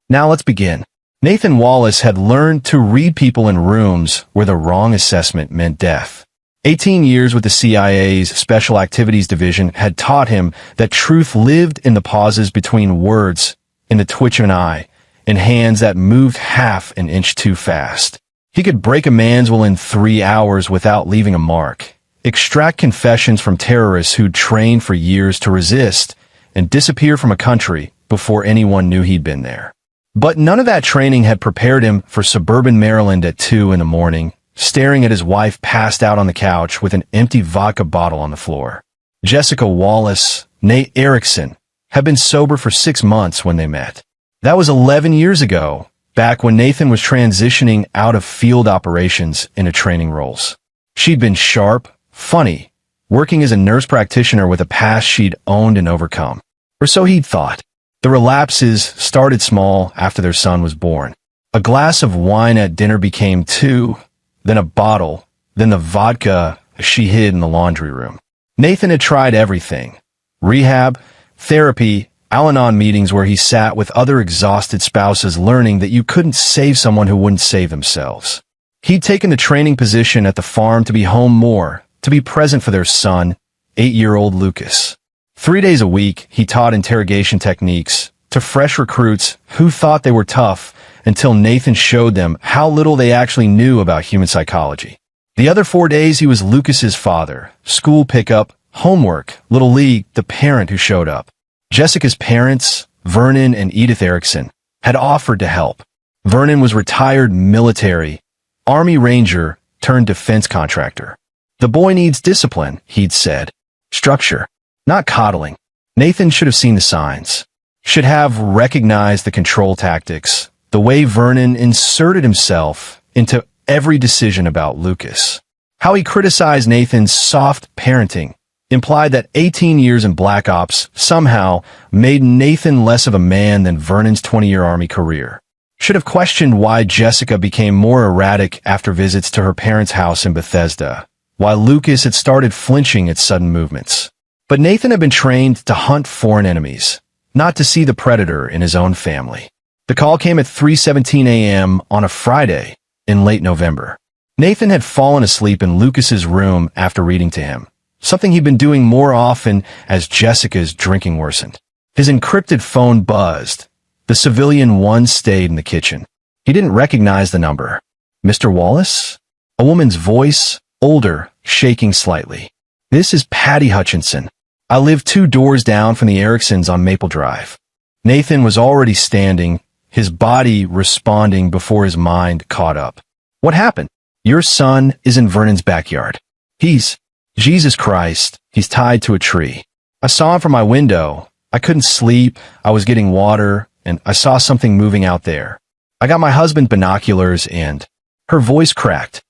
Now let's begin. Nathan Wallace had learned to read people in rooms where the wrong assessment meant death. 18 years with the CIA's Special Activities Division had taught him that truth lived in the pauses between words, in the twitch of an eye, in hands that moved half an inch too fast. He could break a man's will in 3 hours without leaving a mark, extract confessions from terrorists who'd trained for years to resist, and disappear from a country before anyone knew he'd been there. But none of that training had prepared him for suburban Maryland at 2 in the morning, staring at his wife passed out on the couch with an empty vodka bottle on the floor. Jessica Wallace, née Erickson, had been sober for 6 months when they met. That was 11 years ago, back when Nathan was transitioning out of field operations into training roles. She'd been sharp, funny, working as a nurse practitioner with a past she'd owned and overcome. Or so he'd thought. The relapses started small after their son was born. A glass of wine at dinner became 2, then a bottle, then the vodka she hid in the laundry room. Nathan had tried everything. Rehab, therapy, Al-Anon meetings where he sat with other exhausted spouses learning that you couldn't save someone who wouldn't save themselves. He'd taken the training position at the farm to be home more, to be present for their son, 8-year-old Lucas. 3 days a week, he taught interrogation techniques to fresh recruits who thought they were tough until Nathan showed them how little they actually knew about human psychology. The other 4 days, he was Lucas's father, school pickup, homework, little league, the parent who showed up. Jessica's parents, Vernon and Edith Erickson, had offered to help. Vernon was retired military, Army Ranger turned defense contractor. The boy needs discipline, he'd said. Structure. Not coddling. Nathan should have seen the signs. Should have recognized the control tactics, the way Vernon inserted himself into every decision about Lucas. How he criticized Nathan's soft parenting, implied that 18 years in Black Ops somehow made Nathan less of a man than Vernon's 20-year Army career. Should have questioned why Jessica became more erratic after visits to her parents' house in Bethesda, while Lucas had started flinching at sudden movements. But Nathan had been trained to hunt foreign enemies, not to see the predator in his own family. The call came at 3:17 a.m. on a Friday in late November. Nathan had fallen asleep in Lucas's room after reading to him, something he'd been doing more often as Jessica's drinking worsened. His encrypted phone buzzed. The civilian one stayed in the kitchen. He didn't recognize the number. Mr. Wallace? A woman's voice, older, shaking slightly. This is Patty Hutchinson. I live 2 doors down from the Ericksons on Maple Drive. Nathan was already standing, his body responding before his mind caught up. What happened? Your son is in Vernon's backyard. Jesus Christ, he's tied to a tree. I saw him from my window. I couldn't sleep. I was getting water, and I saw something moving out there. I got my husband binoculars and... Her voice cracked.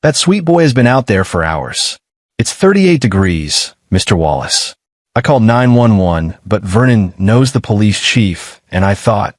That sweet boy has been out there for hours. It's 38 degrees, Mr. Wallace. I called 911, but Vernon knows the police chief, and I thought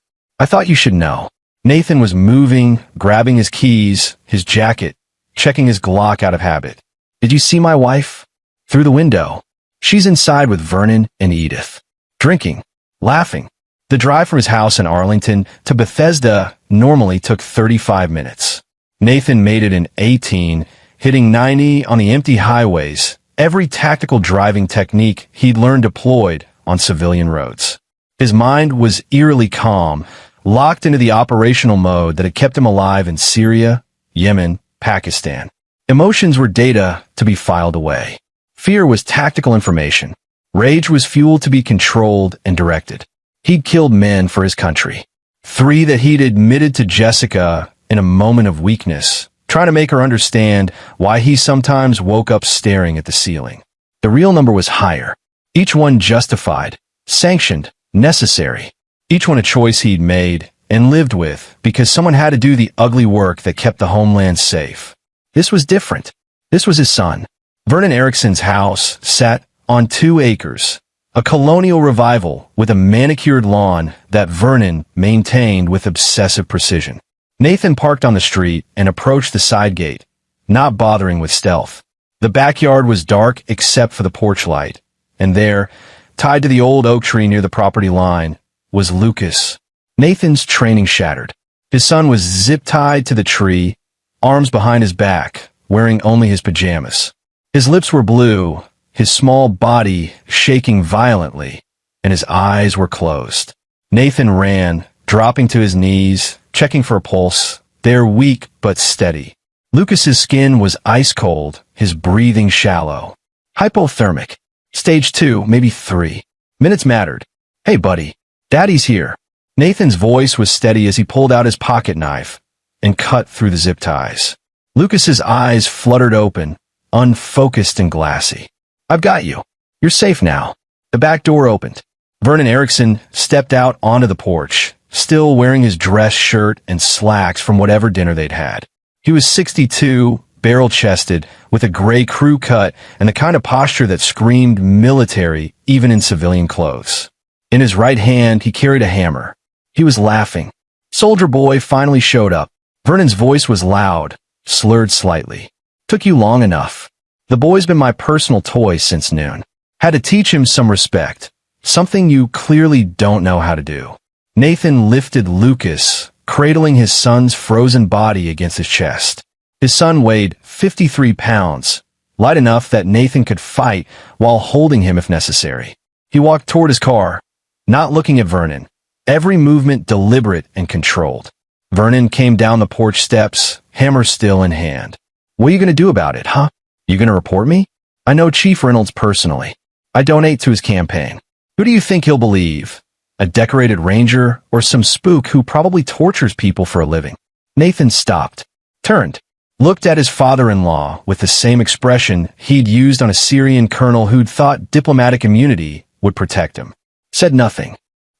you should know. Nathan was moving, grabbing his keys, his jacket, checking his Glock out of habit. Did you see my wife? Through the window. She's inside with Vernon and Edith. Drinking. Laughing. The drive from his house in Arlington to Bethesda normally took 35 minutes. Nathan made it in 18, hitting 90 on the empty highways, every tactical driving technique he'd learned deployed on civilian roads. His mind was eerily calm, locked into the operational mode that had kept him alive in Syria, Yemen, Pakistan. Emotions were data to be filed away. Fear was tactical information. Rage was fuel to be controlled and directed. He'd killed men for his country. 3 that he'd admitted to Jessica in a moment of weakness, trying to make her understand why he sometimes woke up staring at the ceiling. The real number was higher. Each one justified, sanctioned, necessary. Each one a choice he'd made and lived with because someone had to do the ugly work that kept the homeland safe. This was different. This was his son. Vernon Erickson's house sat on 2 acres, a colonial revival with a manicured lawn that Vernon maintained with obsessive precision. Nathan parked on the street and approached the side gate, not bothering with stealth. The backyard was dark except for the porch light, and there, tied to the old oak tree near the property line, was Lucas. Nathan's training shattered. His son was zip-tied to the tree, arms behind his back, wearing only his pajamas. His lips were blue, his small body shaking violently, and his eyes were closed. Nathan ran, dropping to his knees, checking for a pulse. They're weak but steady. Lucas's skin was ice-cold, his breathing shallow. Hypothermic. Stage 2, maybe 3. Minutes mattered. Hey, buddy. Daddy's here. Nathan's voice was steady as he pulled out his pocket knife and cut through the zip ties. Lucas's eyes fluttered open, unfocused and glassy. I've got you. You're safe now. The back door opened. Vernon Erickson stepped out onto the porch, still wearing his dress shirt and slacks from whatever dinner they'd had. He was 62, barrel-chested, with a gray crew cut and the kind of posture that screamed military even in civilian clothes. In his right hand, he carried a hammer. He was laughing. Soldier Boy finally showed up. Vernon's voice was loud, slurred slightly. Took you long enough. The boy's been my personal toy since noon. Had to teach him some respect. Something you clearly don't know how to do. Nathan lifted Lucas, cradling his son's frozen body against his chest. His son weighed 53 pounds, light enough that Nathan could fight while holding him if necessary. He walked toward his car, not looking at Vernon, every movement deliberate and controlled. Vernon came down the porch steps, hammer still in hand. What are you going to do about it, huh? You going to report me? I know Chief Reynolds personally. I donate to his campaign. Who do you think he'll believe? A decorated ranger or some spook who probably tortures people for a living? Nathan stopped, turned, looked at his father-in-law with the same expression he'd used on a Syrian colonel who'd thought diplomatic immunity would protect him. Said nothing.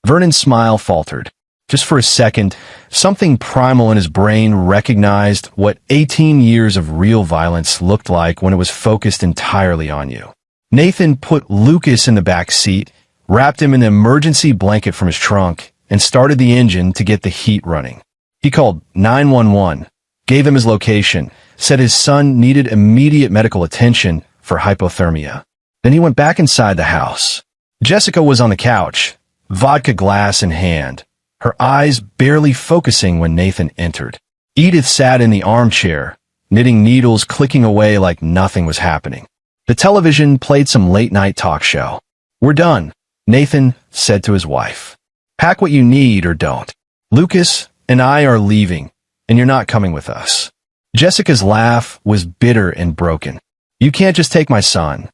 Vernon's smile faltered. Just for a second, something primal in his brain recognized what 18 years of real violence looked like when it was focused entirely on you. Nathan put Lucas in the back seat, wrapped him in an emergency blanket from his trunk, and started the engine to get the heat running. He called 911, gave him his location, said his son needed immediate medical attention for hypothermia. Then he went back inside the house. Jessica was on the couch, vodka glass in hand, her eyes barely focusing when Nathan entered. Edith sat in the armchair, knitting needles clicking away like nothing was happening. The television played some late-night talk show. We're done, Nathan said to his wife. Pack what you need or don't. Lucas and I are leaving, and you're not coming with us. Jessica's laugh was bitter and broken. You can't just take my son.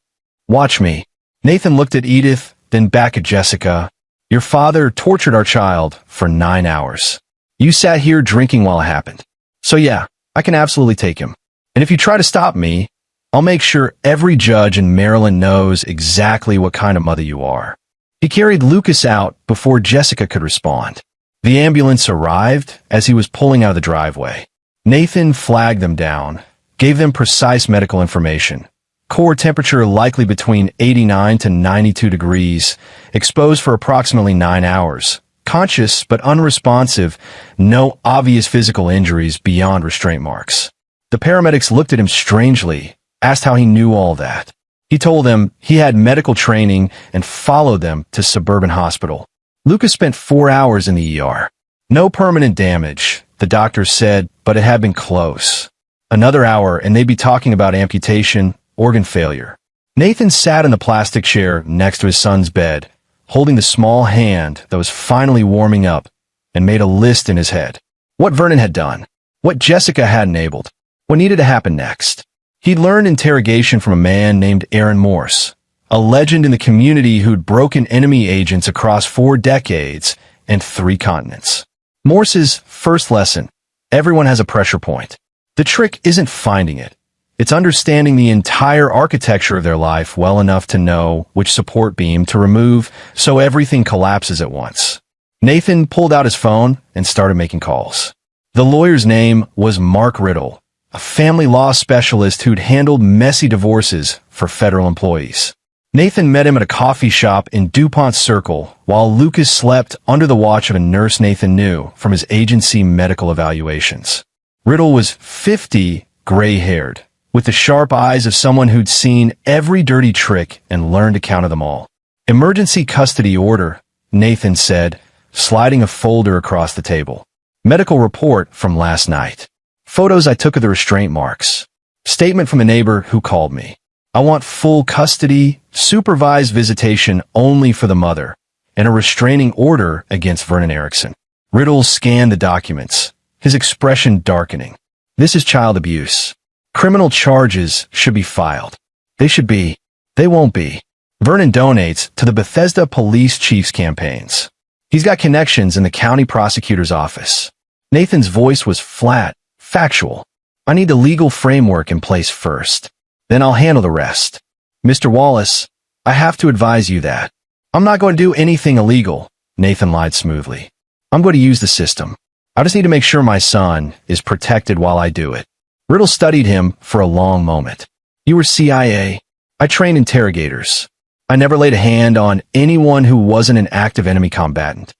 Watch me. Nathan looked at Edith, then back at Jessica. Your father tortured our child for 9 hours. You sat here drinking while it happened. So yeah, I can absolutely take him. And if you try to stop me, I'll make sure every judge in Maryland knows exactly what kind of mother you are. He carried Lucas out before Jessica could respond. The ambulance arrived as he was pulling out of the driveway. Nathan flagged them down, gave them precise medical information. Core temperature likely between 89 to 92 degrees, exposed for approximately 9 hours. Conscious but unresponsive, no obvious physical injuries beyond restraint marks. The paramedics looked at him strangely, asked how he knew all that. He told them he had medical training and followed them to suburban hospital. Lucas spent 4 hours in the ER. No permanent damage, the doctor said, but it had been close. Another hour and they'd be talking about amputation, organ failure. Nathan sat in the plastic chair next to his son's bed, holding the small hand that was finally warming up, and made a list in his head. What Vernon had done, what Jessica had enabled, what needed to happen next. He'd learned interrogation from a man named Aaron Morse, a legend in the community who'd broken enemy agents across 4 decades and 3 continents. Morse's first lesson: everyone has a pressure point. The trick isn't finding it. It's understanding the entire architecture of their life well enough to know which support beam to remove so everything collapses at once. Nathan pulled out his phone and started making calls. The lawyer's name was Mark Riddle, a family law specialist who'd handled messy divorces for federal employees. Nathan met him at a coffee shop in DuPont Circle while Lucas slept under the watch of a nurse Nathan knew from his agency medical evaluations. Riddle was 50, gray-haired, with the sharp eyes of someone who'd seen every dirty trick and learned to counter them all. Emergency custody order, Nathan said, sliding a folder across the table. Medical report from last night. Photos I took of the restraint marks. Statement from a neighbor who called me. I want full custody, supervised visitation only for the mother, and a restraining order against Vernon Erickson. Riddle scanned the documents, his expression darkening. This is child abuse. Criminal charges should be filed. They should be. They won't be. Vernon donates to the Bethesda Police Chief's campaigns. He's got connections in the county prosecutor's office. Nathan's voice was flat, factual. I need the legal framework in place first. Then I'll handle the rest. Mr. Wallace, I have to advise you that I'm not going to do anything illegal, Nathan lied smoothly. I'm going to use the system. I just need to make sure my son is protected while I do it. Riddle studied him for a long moment. You were CIA. I trained interrogators. I never laid a hand on anyone who wasn't an active enemy combatant.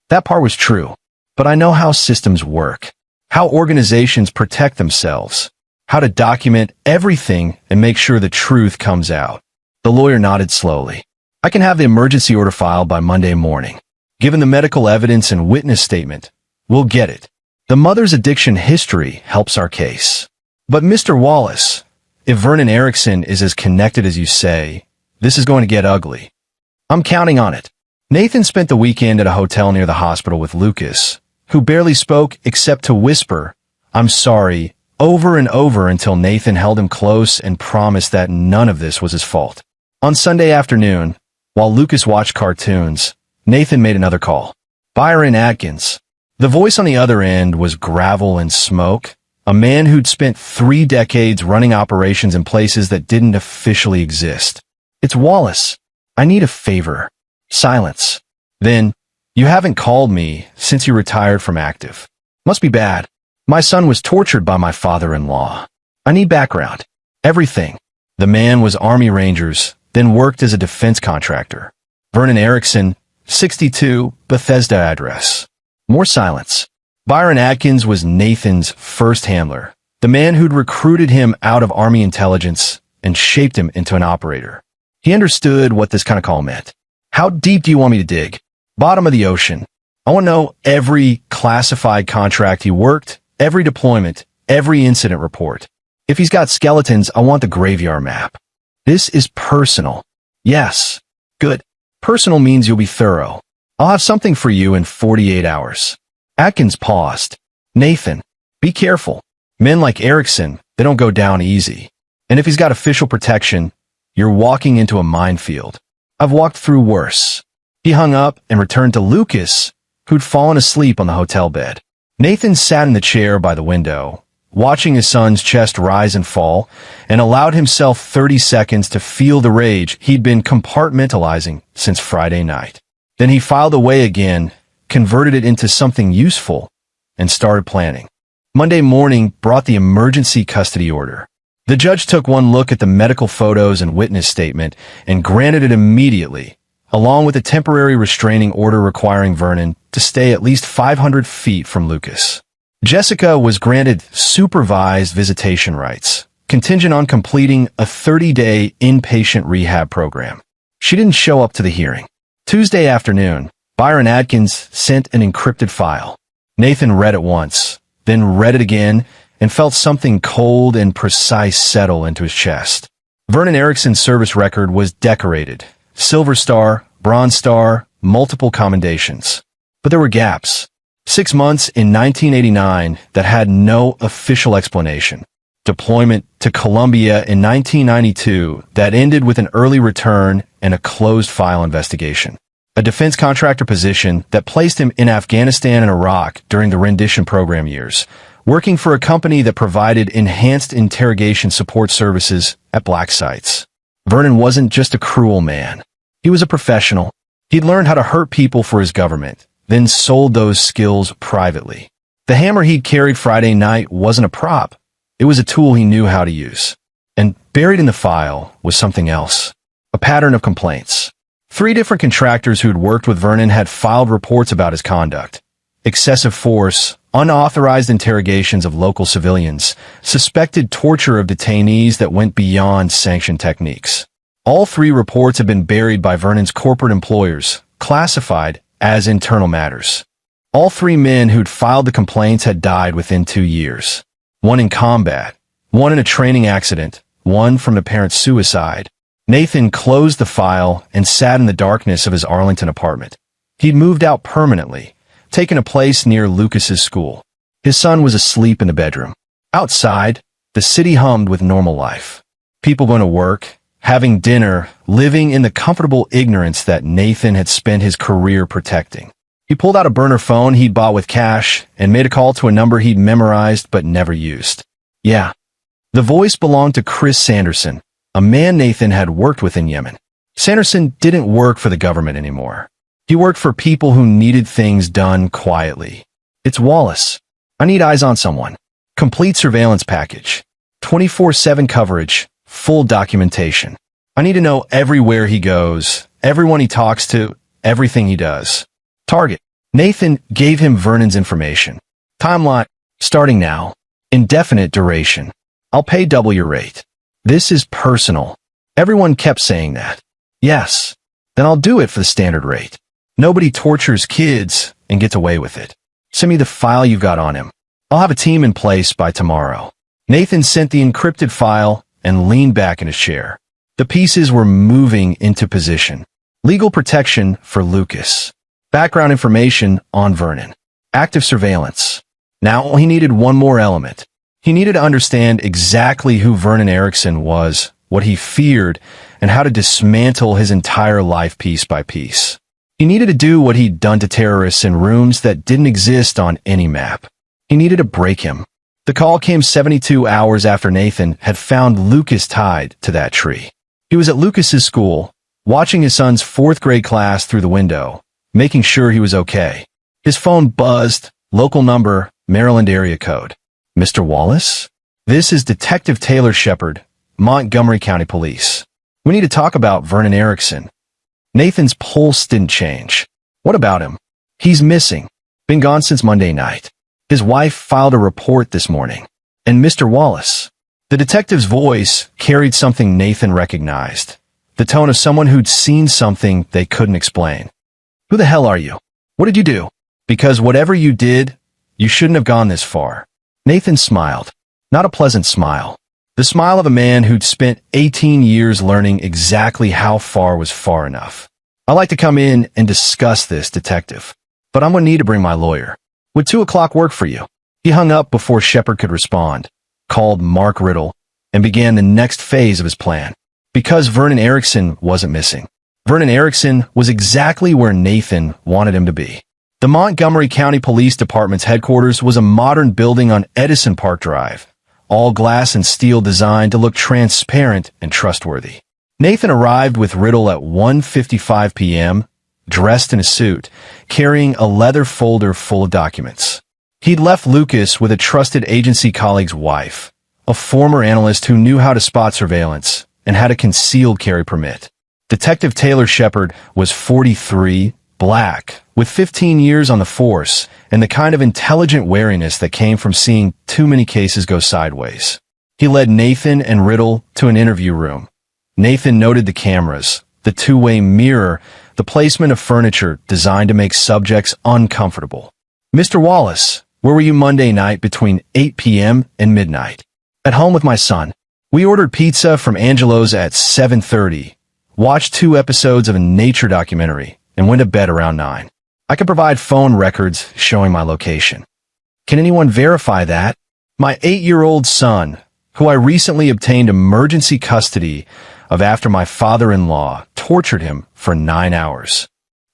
That part was true, but I know how systems work, how organizations protect themselves, how to document everything and make sure the truth comes out. The lawyer nodded slowly. I can have the emergency order filed by Monday morning. Given the medical evidence and witness statement, we'll get it. The mother's addiction history helps our case. But Mr. Wallace, if Vernon Erickson is as connected as you say, this is going to get ugly. I'm counting on it. Nathan spent the weekend at a hotel near the hospital with Lucas, who barely spoke except to whisper, "I'm sorry," over and over until Nathan held him close and promised that none of this was his fault. On Sunday afternoon, while Lucas watched cartoons, Nathan made another call. Byron Atkins. The voice on the other end was gravel and smoke, a man who'd spent 3 decades running operations in places that didn't officially exist. It's Wallace. I need a favor. Silence. Then, you haven't called me since you retired from active. Must be bad. My son was tortured by my father-in-law. I need background. Everything. The man was Army Rangers, then worked as a defense contractor. Vernon Erickson, 62, Bethesda address. More silence. Byron Atkins was Nathan's first handler, the man who'd recruited him out of Army intelligence and shaped him into an operator. He understood what this kind of call meant. How deep do you want me to dig? Bottom of the ocean. I want to know every classified contract he worked, every deployment, every incident report. If he's got skeletons, I want the graveyard map. This is personal. Yes. Good. Personal means you'll be thorough. I'll have something for you in 48 hours. Atkins paused. Nathan, be careful. Men like Erickson, they don't go down easy. And if he's got official protection, you're walking into a minefield. I've walked through worse. He hung up and returned to Lucas, who'd fallen asleep on the hotel bed. Nathan sat in the chair by the window, watching his son's chest rise and fall, and allowed himself 30 seconds to feel the rage he'd been compartmentalizing since Friday night. Then he filed away again, converted it into something useful, and started planning. Monday morning brought the emergency custody order. The judge took one look at the medical photos and witness statement and granted it immediately, along with a temporary restraining order requiring Vernon to stay at least 500 feet from Lucas. Jessica was granted supervised visitation rights, contingent on completing a 30-day inpatient rehab program. She didn't show up to the hearing. Tuesday afternoon, Byron Atkins sent an encrypted file. Nathan read it once, then read it again, and felt something cold and precise settle into his chest. Vernon Erickson's service record was decorated. Silver Star, Bronze Star, multiple commendations. But there were gaps. 6 months in 1989 that had no official explanation. Deployment to Colombia in 1992 that ended with an early return and a closed file investigation. A defense contractor position that placed him in Afghanistan and Iraq during the rendition program years, working for a company that provided enhanced interrogation support services at black sites. Vernon wasn't just a cruel man. He was a professional. He'd learned how to hurt people for his government, then sold those skills privately. The hammer he'd carried Friday night wasn't a prop. It was a tool he knew how to use. And buried in the file was something else. A pattern of complaints. 3 different contractors who'd worked with Vernon had filed reports about his conduct. Excessive force, unauthorized interrogations of local civilians, suspected torture of detainees that went beyond sanctioned techniques. All 3 reports had been buried by Vernon's corporate employers, classified, as internal matters. All three men who'd filed the complaints had died within 2 years. One in combat, one in a training accident, one from apparent suicide. Nathan closed the file and sat in the darkness of his Arlington apartment. He'd moved out permanently, taken a place near Lucas's school. His son was asleep in the bedroom. Outside, the city hummed with normal life. People going to work, having dinner, living in the comfortable ignorance that Nathan had spent his career protecting. He pulled out a burner phone he'd bought with cash and made a call to a number he'd memorized but never used. Yeah. The voice belonged to Chris Sanderson, a man Nathan had worked with in Yemen. Sanderson didn't work for the government anymore. He worked for people who needed things done quietly. It's Wallace. I need eyes on someone. Complete surveillance package. 24/7 coverage. Full documentation. I need to know everywhere he goes, everyone he talks to, everything he does. Target. Nathan gave him Vernon's information. Timeline. Starting now. Indefinite duration. I'll pay double your rate. This is personal. Everyone kept saying that. Yes. Then I'll do it for the standard rate. Nobody tortures kids and gets away with it. Send me the file you've got on him. I'll have a team in place by tomorrow. Nathan sent the encrypted file and leaned back in his chair. The pieces were moving into position. Legal protection for Lucas. Background information on Vernon. Active surveillance. Now he needed one more element. He needed to understand exactly who Vernon Erickson was, what he feared, and how to dismantle his entire life piece by piece. He needed to do what he'd done to terrorists in rooms that didn't exist on any map. He needed to break him. The call came 72 hours after Nathan had found Lucas tied to that tree. He was at Lucas's school, watching his son's 4th grade class through the window, making sure he was okay. His phone buzzed, local number, Maryland area code. Mr. Wallace? This is Detective Taylor Shepard, Montgomery County Police. We need to talk about Vernon Erickson. Nathan's pulse didn't change. What about him? He's missing. Been gone since Monday night. His wife filed a report this morning. And Mr. Wallace. The detective's voice carried something Nathan recognized. The tone of someone who'd seen something they couldn't explain. Who the hell are you? What did you do? Because whatever you did, you shouldn't have gone this far. Nathan smiled. Not a pleasant smile. The smile of a man who'd spent 18 years learning exactly how far was far enough. I'd like to come in and discuss this, detective. But I'm going to need to bring my lawyer. Would 2 o'clock work for you? He hung up before Shepard could respond, called Mark Riddle, and began the next phase of his plan. Because Vernon Erickson wasn't missing. Vernon Erickson was exactly where Nathan wanted him to be. The Montgomery County Police Department's headquarters was a modern building on Edison Park Drive, all glass and steel designed to look transparent and trustworthy. Nathan arrived with Riddle at 1:55 p.m., dressed in a suit, carrying a leather folder full of documents. He'd left Lucas with a trusted agency colleague's wife, a former analyst who knew how to spot surveillance and had a concealed carry permit. Detective Taylor Shepard was 43, black, with 15 years on the force and the kind of intelligent wariness that came from seeing too many cases go sideways. He led Nathan and Riddle to an interview room. Nathan noted the cameras, the two-way mirror, the placement of furniture designed to make subjects uncomfortable. Mr. Wallace, where were you Monday night between 8 p.m. and midnight? At home with my son. We ordered pizza from Angelo's at 7:30, watched 2 episodes of a nature documentary, and went to bed around 9. I can provide phone records showing my location. Can anyone verify that? My 8-year-old son, who I recently obtained emergency custody of after my father-in-law tortured him for 9 hours.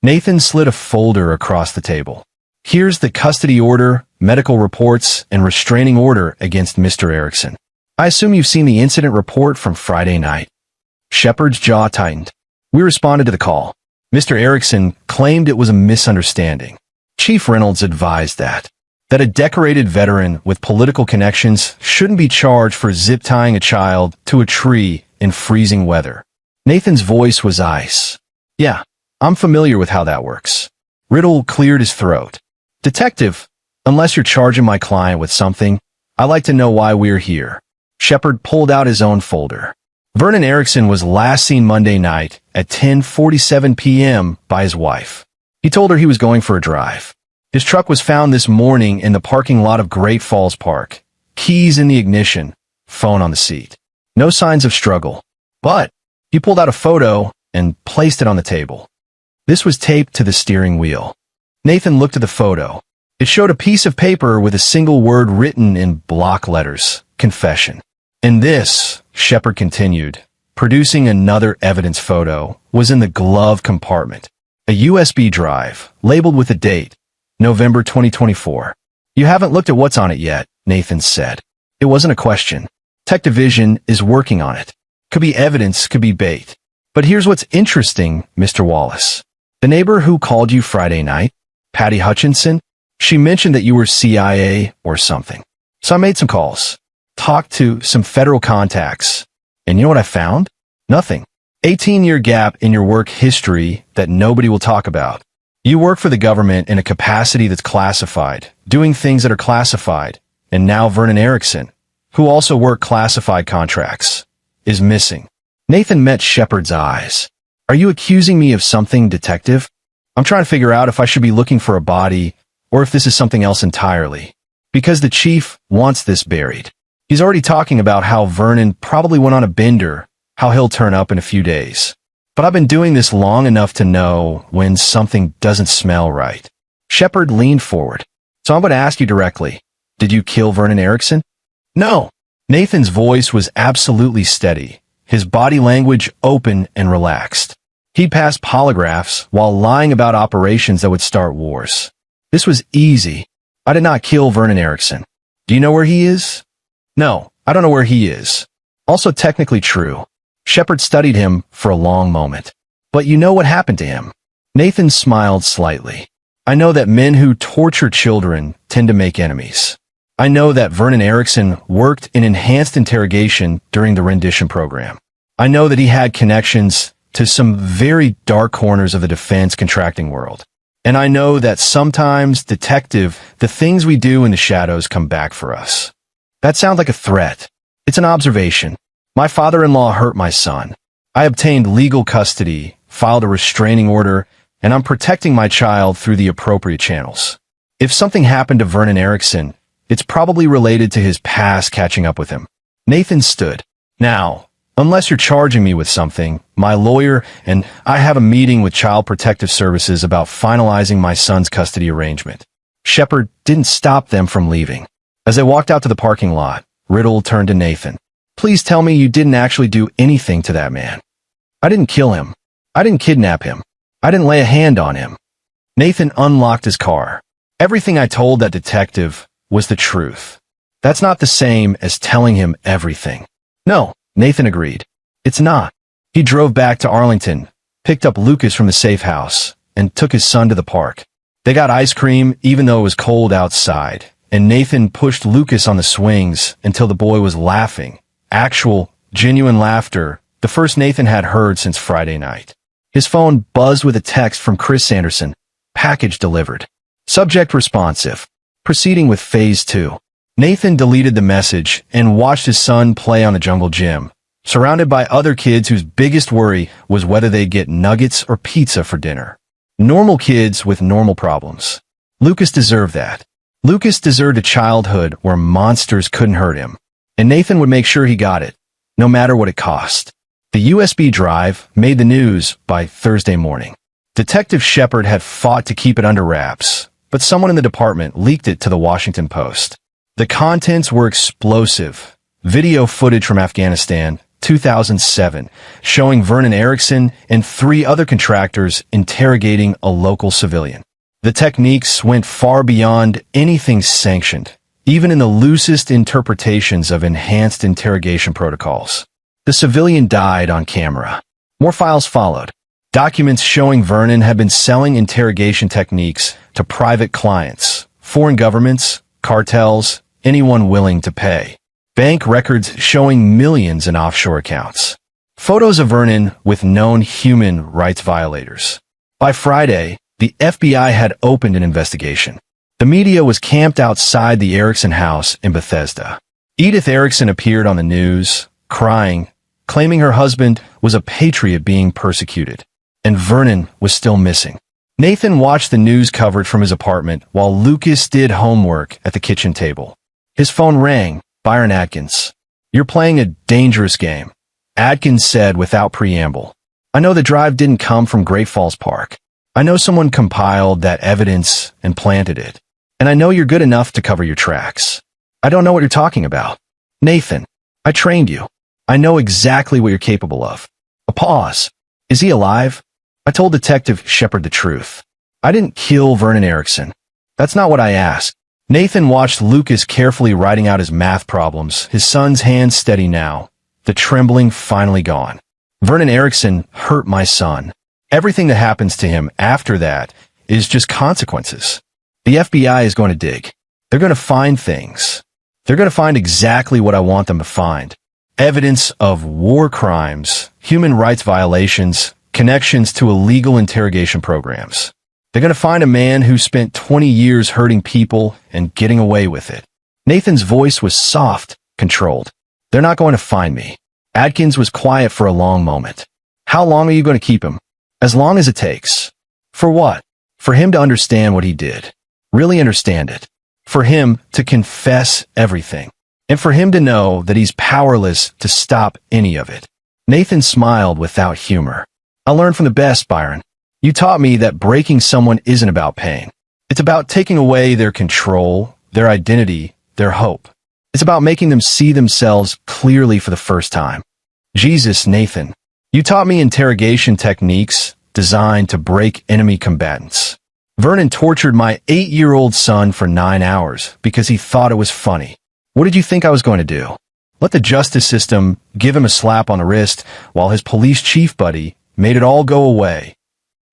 Nathan slid a folder across the table. Here's the custody order, medical reports, and restraining order against Mr. Erickson. I assume you've seen the incident report from Friday night. Shepard's jaw tightened. We responded to the call. Mr. Erickson claimed it was a misunderstanding. Chief Reynolds advised that a decorated veteran with political connections shouldn't be charged for zip-tying a child to a tree in freezing weather. Nathan's voice was ice. Yeah, I'm familiar with how that works. Riddle cleared his throat. Detective, unless you're charging my client with something, I'd like to know why we're here. Shepard pulled out his own folder. Vernon Erickson was last seen Monday night at 10:47 p.m. by his wife. He told her he was going for a drive. His truck was found this morning in the parking lot of Great Falls Park. Keys in the ignition, phone on the seat. No signs of struggle. But he pulled out a photo and placed it on the table. This was taped to the steering wheel. Nathan looked at the photo. It showed a piece of paper with a single word written in block letters, confession. And this, Shepard continued, producing another evidence photo, was in the glove compartment. A USB drive, labeled with a date, November 2024. You haven't looked at what's on it yet, Nathan said. It wasn't a question. Tech Division is working on it. Could be evidence, could be bait. But here's what's interesting, Mr. Wallace. The neighbor who called you Friday night, Patty Hutchinson, she mentioned that you were CIA or something. So I made some calls, talked to some federal contacts, and you know what I found? Nothing. 18-year gap in your work history that nobody will talk about. You work for the government in a capacity that's classified, doing things that are classified, and now Vernon Erickson, who also worked classified contracts, is missing. Nathan met Shepard's eyes. Are you accusing me of something, detective? I'm trying to figure out if I should be looking for a body or if this is something else entirely. Because the chief wants this buried. He's already talking about how Vernon probably went on a bender, how he'll turn up in a few days. But I've been doing this long enough to know when something doesn't smell right. Shepard leaned forward. So I'm going to ask you directly. Did you kill Vernon Erickson? No. Nathan's voice was absolutely steady, his body language open and relaxed. He'd passed polygraphs while lying about operations that would start wars. This was easy. I did not kill Vernon Erickson. Do you know where he is? No, I don't know where he is. Also technically true. Shepard studied him for a long moment. But you know what happened to him? Nathan smiled slightly. I know that men who torture children tend to make enemies. I know that Vernon Erickson worked in enhanced interrogation during the rendition program. I know that he had connections to some very dark corners of the defense contracting world. And I know that sometimes, detective, the things we do in the shadows come back for us. That sounds like a threat. It's an observation. My father-in-law hurt my son. I obtained legal custody, filed a restraining order, and I'm protecting my child through the appropriate channels. If something happened to Vernon Erickson, it's probably related to his past catching up with him. Nathan stood. Now, unless you're charging me with something, my lawyer and I have a meeting with Child Protective Services about finalizing my son's custody arrangement. Shepard didn't stop them from leaving. As they walked out to the parking lot, Riddle turned to Nathan. Please tell me you didn't actually do anything to that man. I didn't kill him. I didn't kidnap him. I didn't lay a hand on him. Nathan unlocked his car. Everything I told that detective was the truth. That's not the same as telling him everything. No, Nathan agreed. It's not. He drove back to Arlington, picked up Lucas from the safe house, and took his son to the park. They got ice cream even though it was cold outside, and Nathan pushed Lucas on the swings until the boy was laughing. Actual, genuine laughter, the first Nathan had heard since Friday night. His phone buzzed with a text from Chris Sanderson. Package delivered. Subject responsive. Proceeding with phase 2. Nathan deleted the message and watched his son play on the jungle gym, surrounded by other kids whose biggest worry was whether they'd get nuggets or pizza for dinner. Normal kids with normal problems. Lucas deserved that. Lucas deserved a childhood where monsters couldn't hurt him. And Nathan would make sure he got it, no matter what it cost. The USB drive made the news by Thursday morning. Detective Shepard had fought to keep it under wraps, but someone in the department leaked it to the Washington Post. The contents were explosive. Video footage from Afghanistan, 2007, showing Vernon Erickson and 3 other contractors interrogating a local civilian. The techniques went far beyond anything sanctioned, even in the loosest interpretations of enhanced interrogation protocols. The civilian died on camera. More files followed. Documents showing Vernon had been selling interrogation techniques to private clients, foreign governments, cartels, anyone willing to pay. Bank records showing millions in offshore accounts. Photos of Vernon with known human rights violators. By Friday, the FBI had opened an investigation. The media was camped outside the Erickson house in Bethesda. Edith Erickson appeared on the news, crying, claiming her husband was a patriot being persecuted, and Vernon was still missing. Nathan watched the news coverage from his apartment while Lucas did homework at the kitchen table. His phone rang. Byron Atkins. "You're playing a dangerous game," Atkins said without preamble. "I know the drive didn't come from Great Falls Park. I know someone compiled that evidence and planted it. And I know you're good enough to cover your tracks. I don't know what you're talking about. Nathan, I trained you. I know exactly what you're capable of." A pause. "Is he alive?" I told Detective Shepard the truth. "I didn't kill Vernon Erickson. That's not what I asked." Nathan watched Lucas carefully writing out his math problems, his son's hands steady now, the trembling finally gone. "Vernon Erickson hurt my son. Everything that happens to him after that is just consequences. The FBI is going to dig. They're going to find things. They're going to find exactly what I want them to find. Evidence of war crimes, human rights violations, connections to illegal interrogation programs. They're going to find a man who spent 20 years hurting people and getting away with it." Nathan's voice was soft, controlled. "They're not going to find me." Atkins was quiet for a long moment. "How long are you going to keep him?" "As long as it takes." "For what?" "For him to understand what he did. Really understand it. For him to confess everything. And for him to know that he's powerless to stop any of it." Nathan smiled without humor. "I learned from the best, Byron. You taught me that breaking someone isn't about pain. It's about taking away their control, their identity, their hope. It's about making them see themselves clearly for the first time. Jesus, Nathan, you taught me interrogation techniques designed to break enemy combatants. Vernon tortured my 8-year-old son for 9 hours because he thought it was funny. What did you think I was going to do? Let the justice system give him a slap on the wrist while his police chief buddy made it all go away?"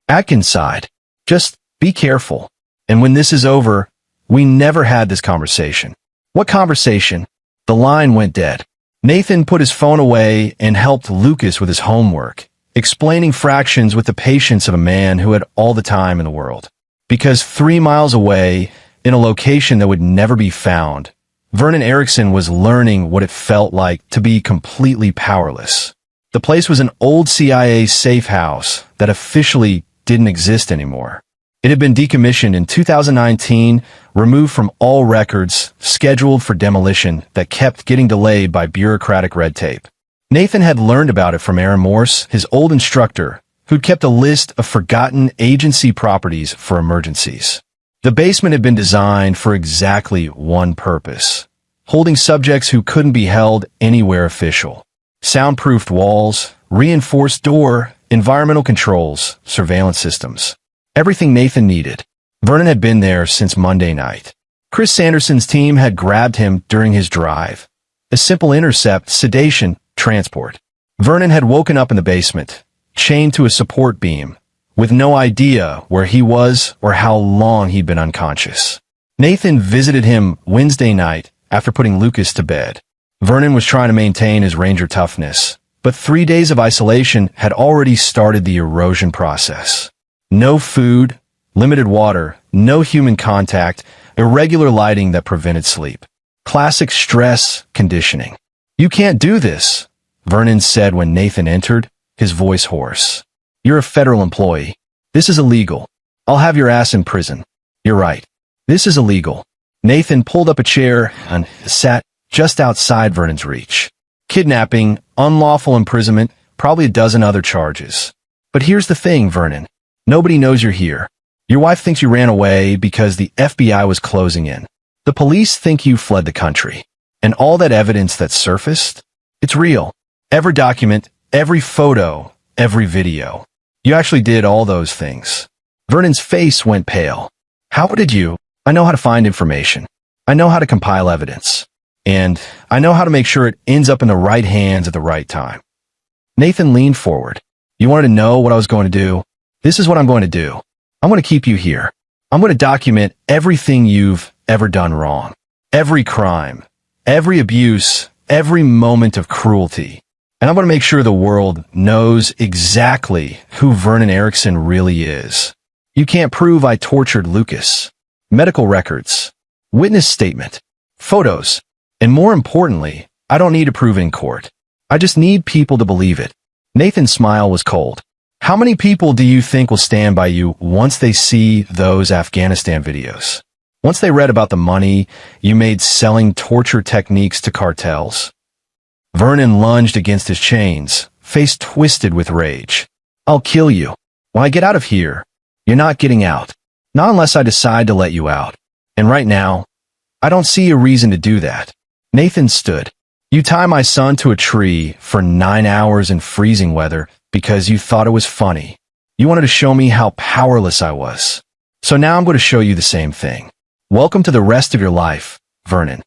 Atkins sighed. "Just be careful. And when this is over, we never had this conversation." "What conversation?" The line went dead. Nathan put his phone away and helped Lucas with his homework, explaining fractions with the patience of a man who had all the time in the world. Because 3 miles away, in a location that would never be found, Vernon Erickson was learning what it felt like to be completely powerless. The place was an old CIA safe house that officially didn't exist anymore. It had been decommissioned in 2019, removed from all records, scheduled for demolition that kept getting delayed by bureaucratic red tape. Nathan had learned about it from Aaron Morse, his old instructor, who'd kept a list of forgotten agency properties for emergencies. The basement had been designed for exactly one purpose: holding subjects who couldn't be held anywhere official. Soundproofed walls, reinforced door, environmental controls, surveillance systems. Everything Nathan needed. Vernon had been there since Monday night. Chris Sanderson's team had grabbed him during his drive. A simple intercept, sedation, transport. Vernon had woken up in the basement, chained to a support beam, with no idea where he was or how long he'd been unconscious. Nathan visited him Wednesday night after putting Lucas to bed. Vernon was trying to maintain his Ranger toughness, but 3 days of isolation had already started the erosion process. No food, limited water, no human contact, irregular lighting that prevented sleep. Classic stress conditioning. "You can't do this," Vernon said when Nathan entered, his voice hoarse. "You're a federal employee. This is illegal. I'll have your ass in prison." "You're right. This is illegal." Nathan pulled up a chair and sat just outside Vernon's reach. Kidnapping, unlawful imprisonment, probably a dozen other charges. "But here's the thing, Vernon. Nobody knows you're here. Your wife thinks you ran away because the FBI was closing in. The police think you fled the country. And all that evidence that surfaced? It's real. Every document, every photo, every video. You actually did all those things." Vernon's face went pale. "How did you?" "I know how to find information. I know how to compile evidence. And I know how to make sure it ends up in the right hands at the right time." Nathan leaned forward. "You wanted to know what I was going to do? This is what I'm going to do. I'm going to keep you here. I'm going to document everything you've ever done wrong. Every crime, every abuse, every moment of cruelty. And I'm going to make sure the world knows exactly who Vernon Erickson really is. You can't prove I tortured Lucas. Medical records, witness statement, photos, and more importantly, I don't need to prove it in court. I just need people to believe it." Nathan's smile was cold. How many people do you think will stand by you once they see those Afghanistan videos? Once they read about the money you made selling torture techniques to cartels? Vernon lunged against his chains, face twisted with rage. I'll kill you. When I get out of here, you're not getting out. Not unless I decide to let you out. And right now, I don't see a reason to do that. Nathan stood. You tie my son to a tree for 9 hours in freezing weather because you thought it was funny. You wanted to show me how powerless I was. So now I'm going to show you the same thing. Welcome to the rest of your life, Vernon.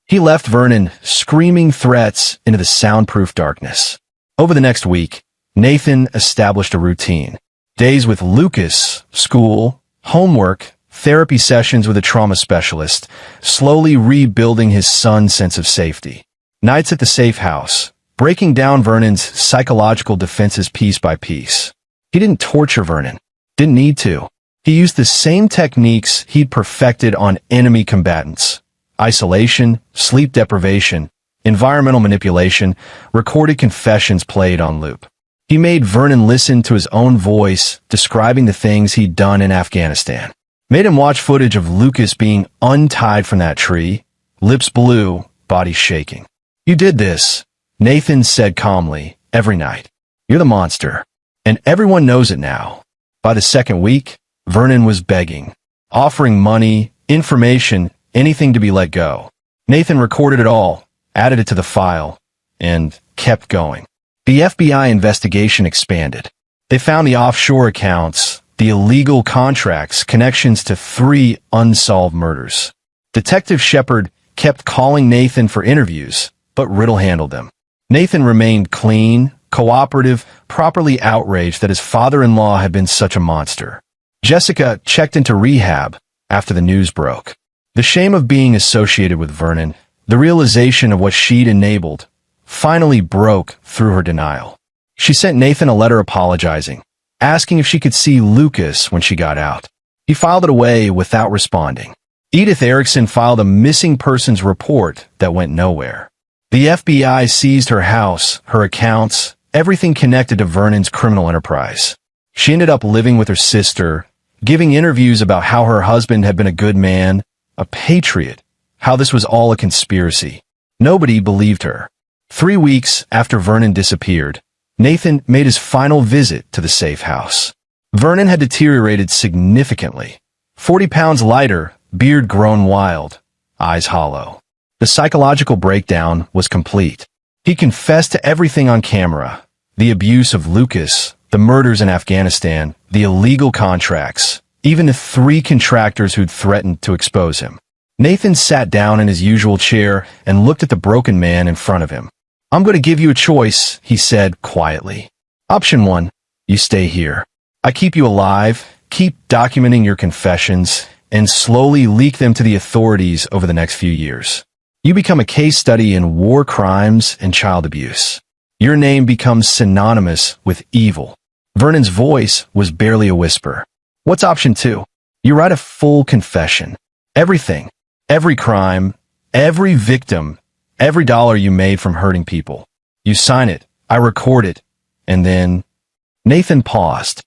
He left Vernon screaming threats into the soundproof darkness. Over the next week, Nathan established a routine. Days with Lucas, school, homework, therapy sessions with a trauma specialist, slowly rebuilding his son's sense of safety. Nights at the safe house, breaking down Vernon's psychological defenses piece by piece. He didn't torture Vernon. Didn't need to. He used the same techniques he'd perfected on enemy combatants. Isolation, sleep deprivation, environmental manipulation, recorded confessions played on loop. He made Vernon listen to his own voice describing the things he'd done in Afghanistan. Made him watch footage of Lucas being untied from that tree, lips blue, body shaking. You did this, Nathan said calmly, every night. You're the monster. And everyone knows it now. By the second week, Vernon was begging, offering money, information, anything to be let go. Nathan recorded it all, added it to the file, and kept going. The FBI investigation expanded. They found the offshore accounts, the illegal contracts, connections to 3 unsolved murders. Detective Shepard kept calling Nathan for interviews, but Riddle handled them. Nathan remained clean, cooperative, properly outraged that his father-in-law had been such a monster. Jessica checked into rehab after the news broke. The shame of being associated with Vernon, the realization of what she'd enabled, finally broke through her denial. She sent Nathan a letter apologizing, asking if she could see Lucas when she got out. He filed it away without responding. Edith Erickson filed a missing persons report that went nowhere. The FBI seized her house, her accounts, everything connected to Vernon's criminal enterprise. She ended up living with her sister, giving interviews about how her husband had been a good man, a patriot, how this was all a conspiracy. Nobody believed her. 3 weeks after Vernon disappeared, Nathan made his final visit to the safe house. Vernon had deteriorated significantly. 40 pounds lighter, beard grown wild, eyes hollow. The psychological breakdown was complete. He confessed to everything on camera. The abuse of Lucas, the murders in Afghanistan, the illegal contracts, even the 3 contractors who'd threatened to expose him. Nathan sat down in his usual chair and looked at the broken man in front of him. I'm going to give you a choice, he said quietly. Option 1, you stay here. I keep you alive, keep documenting your confessions, and slowly leak them to the authorities over the next few years. You become a case study in war crimes and child abuse. Your name becomes synonymous with evil. Vernon's voice was barely a whisper. What's option 2? You write a full confession. Everything, every crime, every victim, every dollar you made from hurting people. You sign it, I record it, and then... Nathan paused.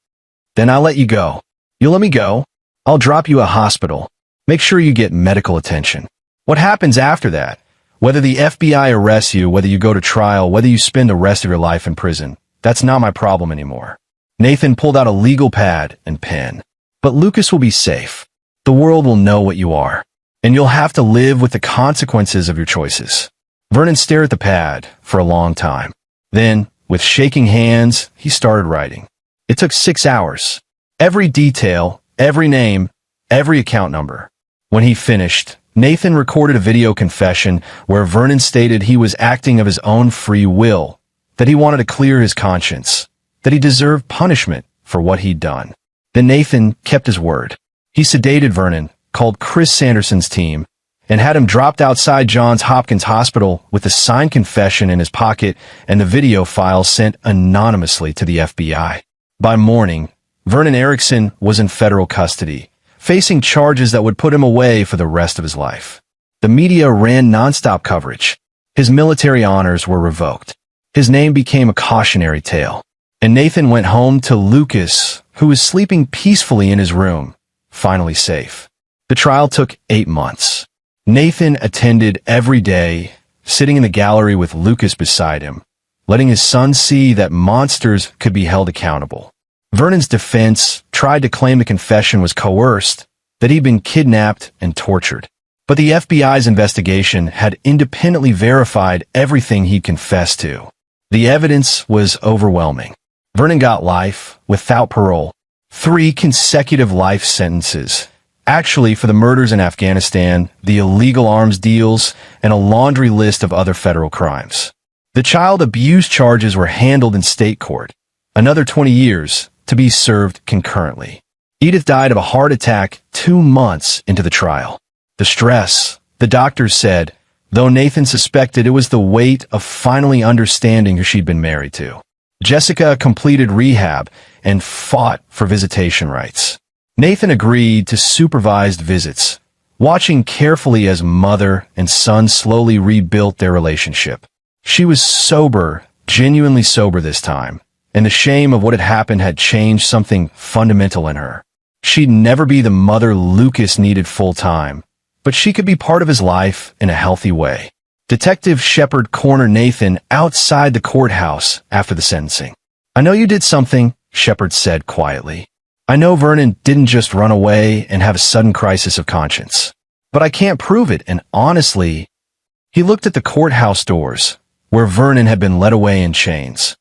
Then I'll let you go. You'll let me go? I'll drop you a hospital. Make sure you get medical attention. What happens after that? Whether the FBI arrests you, whether you go to trial, whether you spend the rest of your life in prison, that's not my problem anymore. Nathan pulled out a legal pad and pen. But Lucas will be safe. The world will know what you are. And you'll have to live with the consequences of your choices. Vernon stared at the pad for a long time. Then, with shaking hands, he started writing. It took 6 hours. Every detail, every name, every account number. When he finished, Nathan recorded a video confession where Vernon stated he was acting of his own free will, that he wanted to clear his conscience, that he deserved punishment for what he'd done. Then Nathan kept his word. He sedated Vernon, called Chris Sanderson's team, and had him dropped outside Johns Hopkins Hospital with a signed confession in his pocket and the video file sent anonymously to the FBI. By morning, Vernon Erickson was in federal custody, facing charges that would put him away for the rest of his life. The media ran nonstop coverage. His military honors were revoked. His name became a cautionary tale. And Nathan went home to Lucas, who was sleeping peacefully in his room, finally safe. The trial took 8 months. Nathan attended every day, sitting in the gallery with Lucas beside him, letting his son see that monsters could be held accountable. Vernon's defense tried to claim the confession was coerced, that he'd been kidnapped and tortured. But the FBI's investigation had independently verified everything he'd confessed to. The evidence was overwhelming. Vernon got life, without parole, 3 consecutive life sentences, actually for the murders in Afghanistan, the illegal arms deals, and a laundry list of other federal crimes. The child abuse charges were handled in state court, another 20 years to be served concurrently. Edith died of a heart attack 2 months into the trial. The stress, the doctors said, though Nathan suspected it was the weight of finally understanding who she'd been married to. Jessica completed rehab and fought for visitation rights. Nathan agreed to supervised visits, watching carefully as mother and son slowly rebuilt their relationship. She was sober, genuinely sober this time, and the shame of what had happened had changed something fundamental in her. She'd never be the mother Lucas needed full-time, but she could be part of his life in a healthy way. Detective Shepard cornered Nathan outside the courthouse after the sentencing. "I know you did something," Shepard said quietly. "I know Vernon didn't just run away and have a sudden crisis of conscience. But I can't prove it, and honestly..." He looked at the courthouse doors, where Vernon had been led away in chains.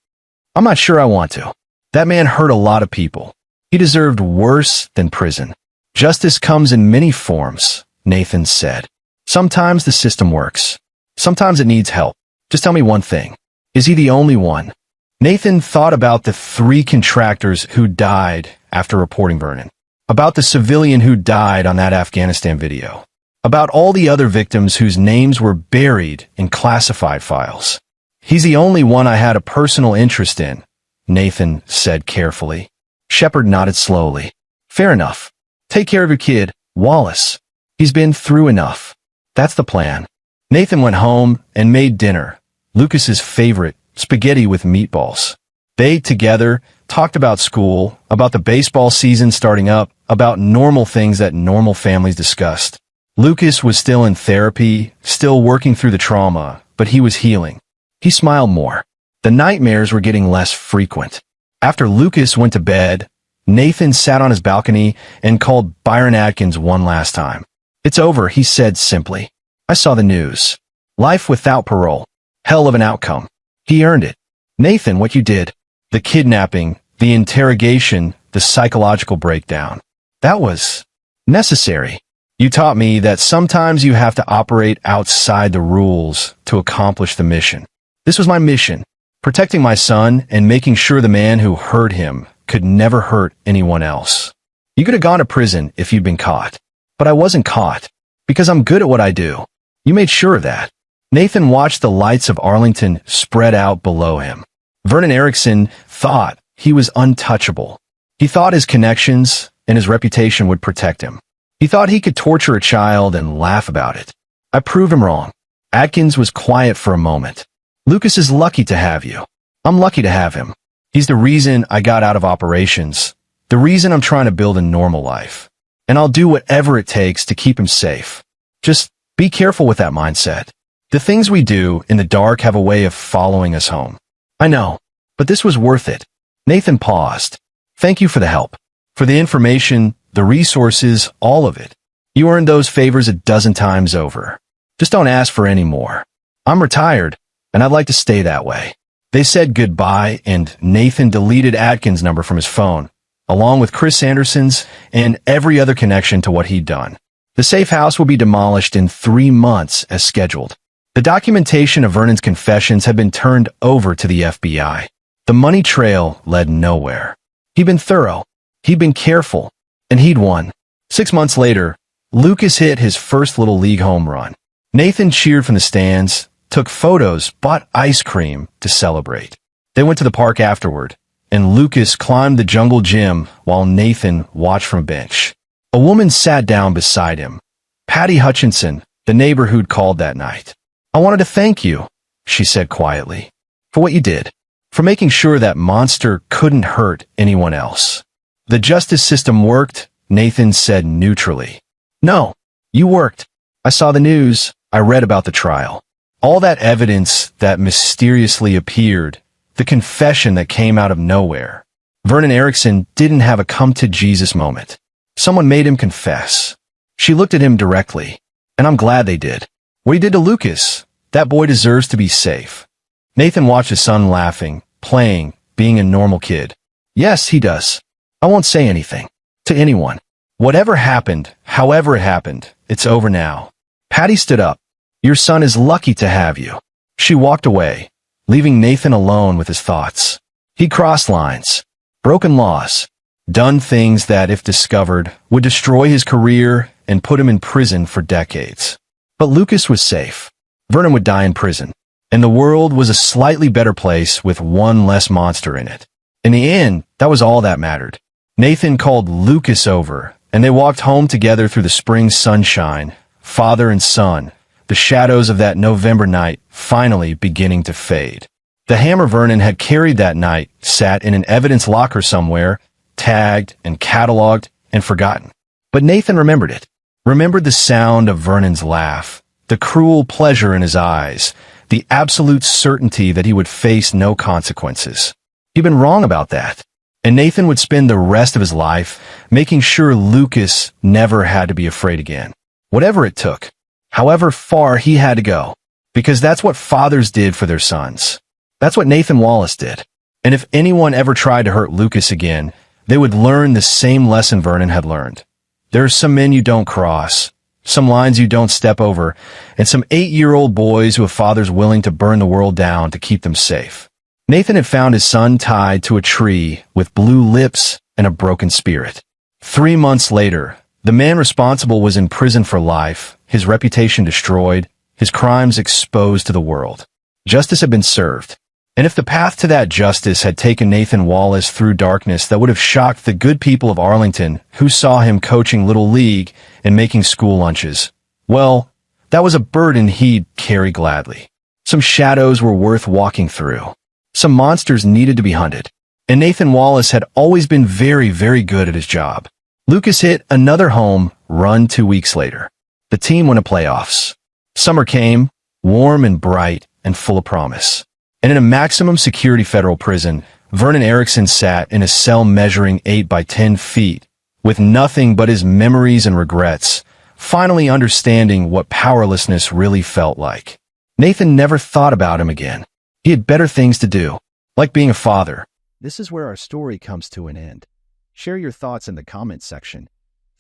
"I'm not sure I want to. That man hurt a lot of people. He deserved worse than prison." "Justice comes in many forms," Nathan said. "Sometimes the system works. Sometimes it needs help. Just tell me one thing. Is he the only one?" Nathan thought about the 3 contractors who died after reporting Vernon, about the civilian who died on that Afghanistan video, about all the other victims whose names were buried in classified files. "He's the only one I had a personal interest in," Nathan said carefully. Shepard nodded slowly. "Fair enough. Take care of your kid, Wallace. He's been through enough." "That's the plan." Nathan went home and made dinner, Lucas's favorite, spaghetti with meatballs. They ate together, talked about school, about the baseball season starting up, about normal things that normal families discussed. Lucas was still in therapy, still working through the trauma, but he was healing. He smiled more. The nightmares were getting less frequent. After Lucas went to bed, Nathan sat on his balcony and called Byron Atkins one last time. "It's over," he said simply. "I saw the news. Life without parole. Hell of an outcome. He earned it. Nathan, what you did, the kidnapping, the interrogation, the psychological breakdown, that was necessary. You taught me that sometimes you have to operate outside the rules to accomplish the mission. This was my mission, protecting my son and making sure the man who hurt him could never hurt anyone else. You could have gone to prison if you'd been caught, but I wasn't caught, because I'm good at what I do. You made sure of that." Nathan watched the lights of Arlington spread out below him. Vernon Erickson thought he was untouchable. He thought his connections and his reputation would protect him. He thought he could torture a child and laugh about it. I proved him wrong. Atkins was quiet for a moment. "Lucas is lucky to have you. I'm lucky to have him. He's the reason I got out of operations, the reason I'm trying to build a normal life. And I'll do whatever it takes to keep him safe. Just be careful with that mindset. The things we do in the dark have a way of following us home." "I know, but this was worth it." Nathan paused. "Thank you for the help, for the information, the resources, all of it. You earned those favors a dozen times over. Just don't ask for any more. I'm retired, and I'd like to stay that way." They said goodbye, and Nathan deleted Atkins' number from his phone, along with Chris Anderson's and every other connection to what he'd done. The safe house will be demolished in 3 months as scheduled. The documentation of Vernon's confessions had been turned over to the FBI. The money trail led nowhere. He'd been thorough, he'd been careful, and he'd won. 6 months later, Lucas hit his first Little League home run. Nathan cheered from the stands, took photos, bought ice cream to celebrate. They went to the park afterward, and Lucas climbed the jungle gym while Nathan watched from a bench. A woman sat down beside him. Patty Hutchinson, the neighbor who'd called that night. "I wanted to thank you," she said quietly, "for what you did, for making sure that monster couldn't hurt anyone else. The justice system worked, Nathan said neutrally. No, you worked. I saw the news. I read about the trial. All that evidence that mysteriously appeared, the confession that came out of nowhere. Vernon Erickson didn't have a come-to-Jesus moment. Someone made him confess. She looked at him directly, and I'm glad they did. What he did to Lucas, that boy deserves to be safe. Nathan watched his son laughing, playing, being a normal kid. Yes, he does. I won't say anything. To anyone. Whatever happened, however it happened, it's over now. Patty stood up. Your son is lucky to have you. She walked away, leaving Nathan alone with his thoughts. He crossed lines, broken laws, done things that, if discovered, would destroy his career and put him in prison for decades. But Lucas was safe. Vernon would die in prison, and the world was a slightly better place with one less monster in it. In the end, that was all that mattered. Nathan called Lucas over, and they walked home together through the spring sunshine, father and son, the shadows of that November night finally beginning to fade. The hammer Vernon had carried that night sat in an evidence locker somewhere, tagged and cataloged and forgotten. But Nathan remembered it. Remembered the sound of Vernon's laugh, the cruel pleasure in his eyes, the absolute certainty that he would face no consequences. He'd been wrong about that. And Nathan would spend the rest of his life making sure Lucas never had to be afraid again. Whatever it took. However far he had to go. Because that's what fathers did for their sons. That's what Nathan Wallace did. And if anyone ever tried to hurt Lucas again, they would learn the same lesson Vernon had learned. There are some men you don't cross, some lines you don't step over, and some 8-year-old boys who have fathers willing to burn the world down to keep them safe. Nathan had found his son tied to a tree with blue lips and a broken spirit. 3 months later, the man responsible was in prison for life, his reputation destroyed, his crimes exposed to the world. Justice had been served. And if the path to that justice had taken Nathan Wallace through darkness that would have shocked the good people of Arlington who saw him coaching Little League and making school lunches, well, that was a burden he'd carry gladly. Some shadows were worth walking through. Some monsters needed to be hunted. And Nathan Wallace had always been very, very good at his job. Lucas hit another home run 2 weeks later. The team won the playoffs. Summer came, warm and bright and full of promise. And in a maximum security federal prison, Vernon Erickson sat in a cell measuring 8 by 10 feet, with nothing but his memories and regrets, finally understanding what powerlessness really felt like. Nathan never thought about him again. He had better things to do, like being a father. This is where our story comes to an end. Share your thoughts in the comments section.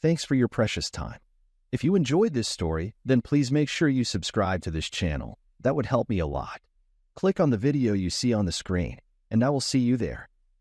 Thanks for your precious time. If you enjoyed this story, then please make sure you subscribe to this channel. That would help me a lot. Click on the video you see on the screen, and I will see you there.